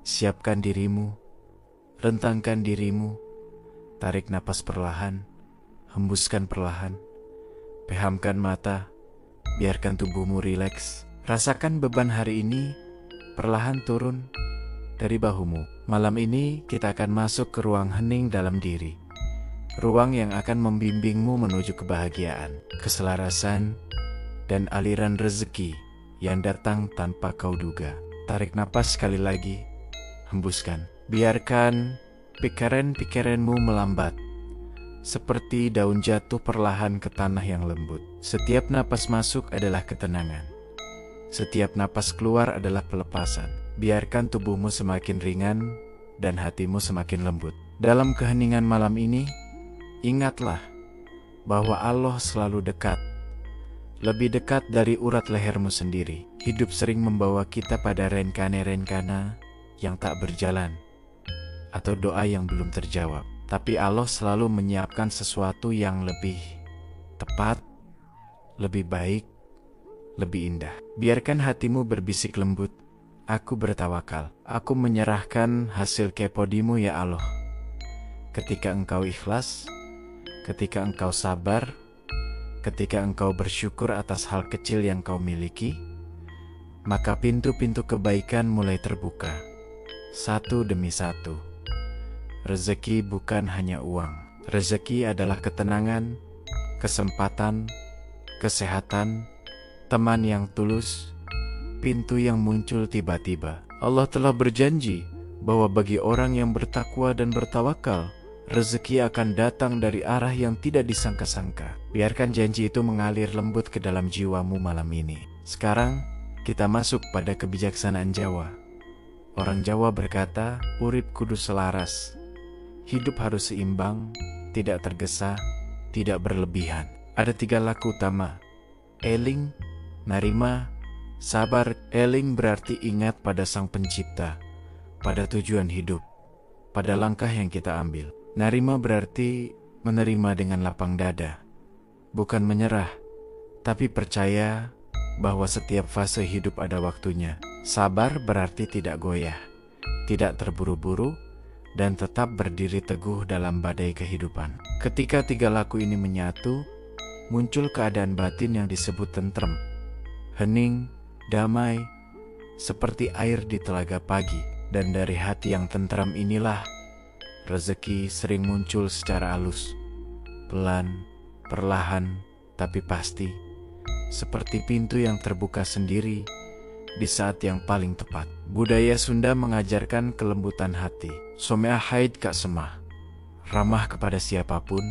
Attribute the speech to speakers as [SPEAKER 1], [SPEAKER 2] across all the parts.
[SPEAKER 1] Siapkan dirimu, rentangkan dirimu, tarik napas perlahan, hembuskan perlahan, pehamkan mata, biarkan tubuhmu rileks. Rasakan beban hari ini perlahan turun dari bahumu. Malam ini kita akan masuk ke ruang hening dalam diri. Ruang yang akan membimbingmu menuju kebahagiaan, keselarasan, dan aliran rezeki yang datang tanpa kau duga. Tarik napas sekali lagi, hembuskan. Biarkan pikiran-pikiranmu melambat, seperti daun jatuh perlahan ke tanah yang lembut. Setiap napas masuk adalah ketenangan. Setiap napas keluar adalah pelepasan. Biarkan tubuhmu semakin ringan dan hatimu semakin lembut. Dalam keheningan malam ini, ingatlah bahwa Allah selalu dekat. Lebih dekat dari urat lehermu sendiri. Hidup sering membawa kita pada rencana-rencana yang tak berjalan, atau doa yang belum terjawab. Tapi Allah selalu menyiapkan sesuatu yang lebih tepat, lebih baik, lebih indah. Biarkan hatimu berbisik lembut, aku bertawakal. Aku menyerahkan hasil kepodimu ya Allah. Ketika engkau ikhlas, ketika engkau sabar, ketika engkau bersyukur atas hal kecil yang kau miliki, maka pintu-pintu kebaikan mulai terbuka, satu demi satu. Rezeki bukan hanya uang. Rezeki adalah ketenangan, kesempatan, kesehatan, teman yang tulus, pintu yang muncul tiba-tiba. Allah telah berjanji bahwa bagi orang yang bertakwa dan bertawakal, rezeki akan datang dari arah yang tidak disangka-sangka. Biarkan janji itu mengalir lembut ke dalam jiwamu malam ini. Sekarang, kita masuk pada kebijaksanaan Jawa. Orang Jawa berkata, urip kudu selaras. Hidup harus seimbang, tidak tergesa, tidak berlebihan. Ada 3 laku utama. Eling, narima, sabar. Eling berarti ingat pada Sang Pencipta, pada tujuan hidup, pada langkah yang kita ambil. Narima berarti menerima dengan lapang dada, bukan menyerah, tapi percaya bahwa setiap fase hidup ada waktunya. Sabar berarti tidak goyah, tidak terburu-buru, dan tetap berdiri teguh dalam badai kehidupan. Ketika 3 laku ini menyatu, muncul keadaan batin yang disebut tentrem, hening, damai, seperti air di telaga pagi. Dan dari hati yang tentram inilah rezeki sering muncul secara halus, pelan, perlahan, tapi pasti, seperti pintu yang terbuka sendiri di saat yang paling tepat. Budaya Sunda mengajarkan kelembutan hati. Somea haid kak semah, ramah kepada siapapun,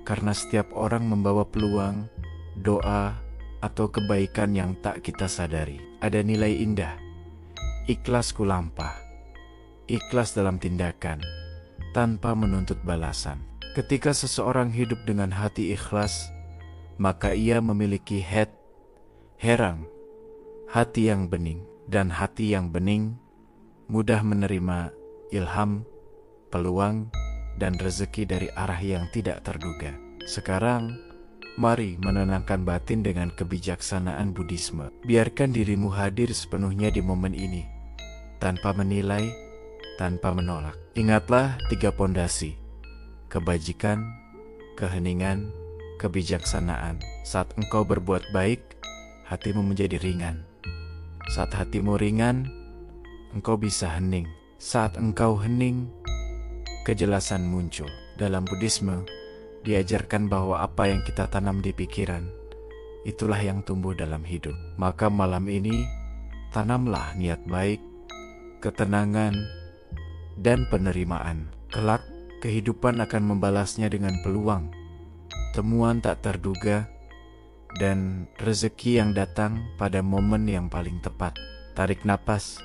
[SPEAKER 1] karena setiap orang membawa peluang, doa, atau kebaikan yang tak kita sadari. Ada nilai indah, ikhlas kulampah, ikhlas dalam tindakan, tanpa menuntut balasan. Ketika seseorang hidup dengan hati ikhlas, maka ia memiliki herang, hati yang bening. Dan hati yang bening mudah menerima ilham, peluang, dan rezeki dari arah yang tidak terduga. Sekarang, mari menenangkan batin dengan kebijaksanaan Buddhisme. Biarkan dirimu hadir sepenuhnya di momen ini, tanpa menilai, tanpa menolak. Ingatlah 3 pondasi: kebajikan, keheningan, kebijaksanaan. Saat engkau berbuat baik, hatimu menjadi ringan. Saat hatimu ringan, engkau bisa hening. Saat engkau hening, kejelasan muncul. Dalam Buddhisme, diajarkan bahwa apa yang kita tanam di pikiran, itulah yang tumbuh dalam hidup. Maka malam ini, tanamlah niat baik, ketenangan, dan penerimaan. Kelak, kehidupan akan membalasnya dengan peluang, temuan tak terduga, dan rezeki yang datang pada momen yang paling tepat. Tarik napas,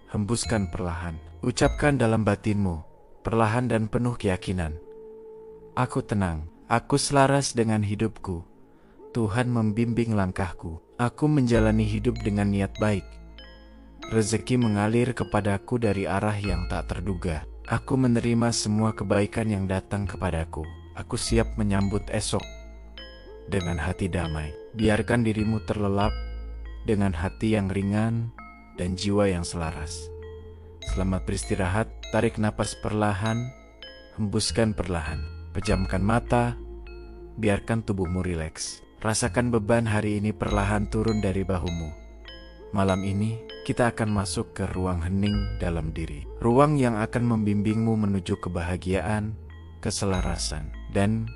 [SPEAKER 1] hembuskan perlahan. Ucapkan dalam batinmu, perlahan dan penuh keyakinan, aku tenang, aku selaras dengan hidupku. Tuhan membimbing langkahku. Aku menjalani hidup dengan niat baik. Rezeki mengalir kepadaku dari arah yang tak terduga. Aku menerima semua kebaikan yang datang kepadaku. Aku siap menyambut esok dengan hati damai. Biarkan dirimu terlelap dengan hati yang ringan dan jiwa yang selaras. Selamat beristirahat, tarik napas perlahan, hembuskan perlahan. Pejamkan mata, biarkan tubuhmu rileks. Rasakan beban hari ini perlahan turun dari bahumu. Malam ini, kita akan masuk ke ruang hening dalam diri. Ruang yang akan membimbingmu menuju kebahagiaan, keselarasan, dan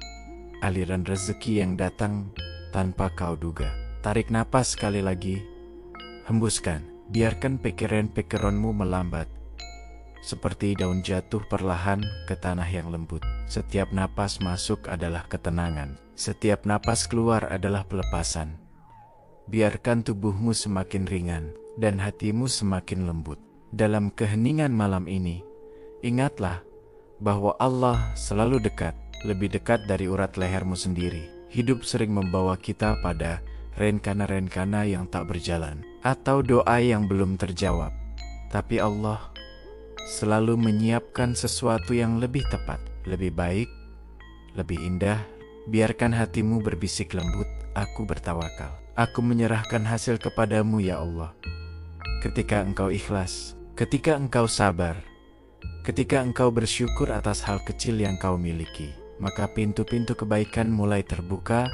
[SPEAKER 1] aliran rezeki yang datang tanpa kau duga. Tarik napas sekali lagi, hembuskan. Biarkan pikiran-pikiranmu melambat. Seperti daun jatuh perlahan ke tanah yang lembut. Setiap napas masuk adalah ketenangan. Setiap napas keluar adalah pelepasan. Biarkan tubuhmu semakin ringan dan hatimu semakin lembut. Dalam keheningan malam ini, ingatlah bahwa Allah selalu dekat, lebih dekat dari urat lehermu sendiri. Hidup sering membawa kita pada rencana-rencana yang tak berjalan atau doa yang belum terjawab. Tapi Allah selalu menyiapkan sesuatu yang lebih tepat, lebih baik, lebih indah. Biarkan hatimu berbisik lembut, aku bertawakal. Aku menyerahkan hasil kepadamu ya Allah. Ketika engkau ikhlas, ketika engkau sabar, ketika engkau bersyukur atas hal kecil yang kau miliki, maka pintu-pintu kebaikan mulai terbuka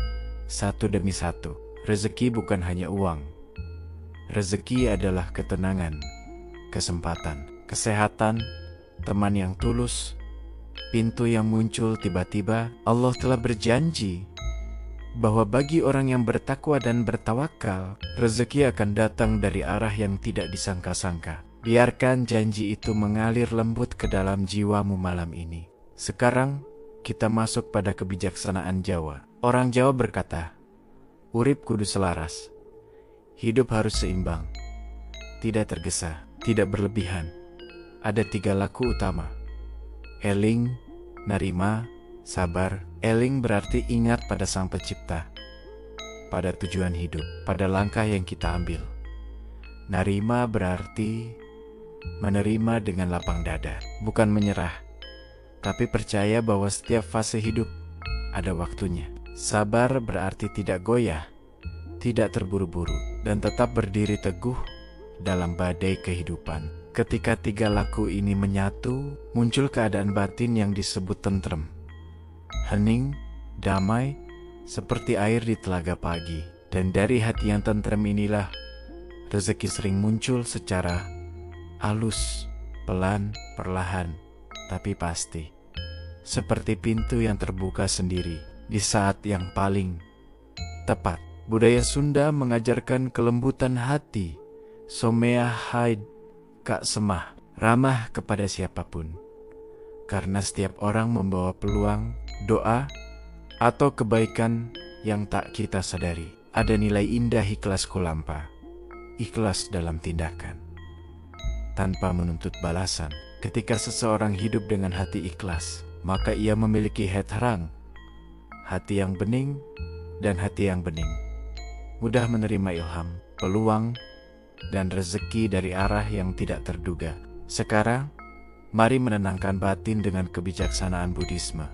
[SPEAKER 1] satu demi satu. Rezeki bukan hanya uang. Rezeki adalah ketenangan, kesempatan, kesehatan, teman yang tulus, pintu yang muncul tiba-tiba. Allah telah berjanji bahwa bagi orang yang bertakwa dan bertawakal, rezeki akan datang dari arah yang tidak disangka-sangka. Biarkan janji itu mengalir lembut ke dalam jiwamu malam ini. Sekarang kita masuk pada kebijaksanaan Jawa. Orang Jawa berkata, urip kudu selaras. Hidup harus seimbang, tidak tergesa, tidak berlebihan. Ada 3 laku utama: eling, narima, sabar. Eling berarti ingat pada Sang Pencipta, pada tujuan hidup, pada langkah yang kita ambil. Narima berarti menerima dengan lapang dada, bukan menyerah, tapi percaya bahwa setiap fase hidup ada waktunya. Sabar berarti tidak goyah, tidak terburu-buru, dan tetap berdiri teguh dalam badai kehidupan. Ketika 3 laku ini menyatu, muncul keadaan batin yang disebut tentrem. Hening, damai, seperti air di telaga pagi. Dan dari hati yang tentrem inilah rezeki sering muncul secara halus, pelan, perlahan, tapi pasti. Seperti pintu yang terbuka sendiri di saat yang paling tepat. Budaya Sunda mengajarkan kelembutan hati, somea haid kak semah, ramah kepada siapapun. Karena setiap orang membawa peluang, doa, atau kebaikan yang tak kita sadari. Ada nilai indah ikhlas kulampa, ikhlas dalam tindakan, tanpa menuntut balasan. Ketika seseorang hidup dengan hati ikhlas, maka ia memiliki heterang, hati yang bening, dan hati yang bening. Mudah menerima ilham, peluang, dan rezeki dari arah yang tidak terduga. Sekarang, mari menenangkan batin dengan kebijaksanaan Buddhisme.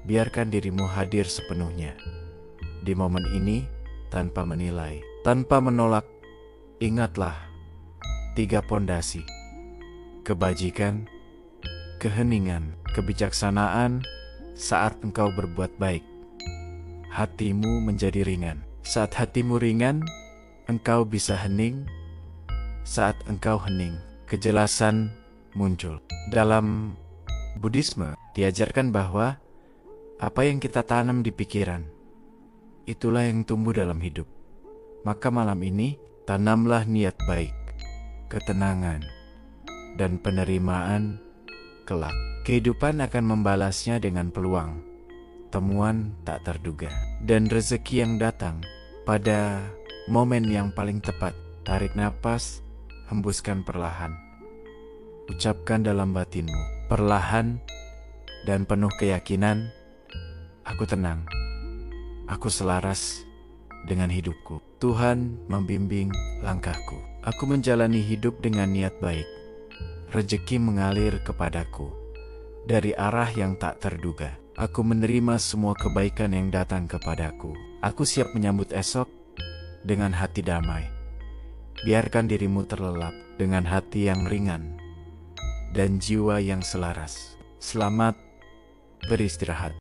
[SPEAKER 1] Biarkan dirimu hadir sepenuhnya di momen ini, tanpa menilai, tanpa menolak. Ingatlah 3 pondasi: kebajikan, keheningan, kebijaksanaan. Saat engkau berbuat baik, hatimu menjadi ringan. Saat hatimu ringan, engkau bisa hening. Saat engkau hening, kejelasan muncul. Dalam Buddhisme diajarkan bahwa apa yang kita tanam di pikiran, itulah yang tumbuh dalam hidup. Maka malam ini, tanamlah niat baik, ketenangan, dan penerimaan kelak. Kehidupan akan membalasnya dengan peluang, temuan tak terduga, dan rezeki yang datang pada momen yang paling tepat. Tarik napas, hembuskan perlahan. Ucapkan dalam batinmu, perlahan dan penuh keyakinan, aku tenang, aku selaras dengan hidupku. Tuhan membimbing langkahku. Aku menjalani hidup dengan niat baik. Rezeki mengalir kepadaku dari arah yang tak terduga. Aku menerima semua kebaikan yang datang kepadaku. Aku siap menyambut esok dengan hati damai. Biarkan dirimu terlelap dengan hati yang ringan. dan jiwa yang selaras. Selamat beristirahat.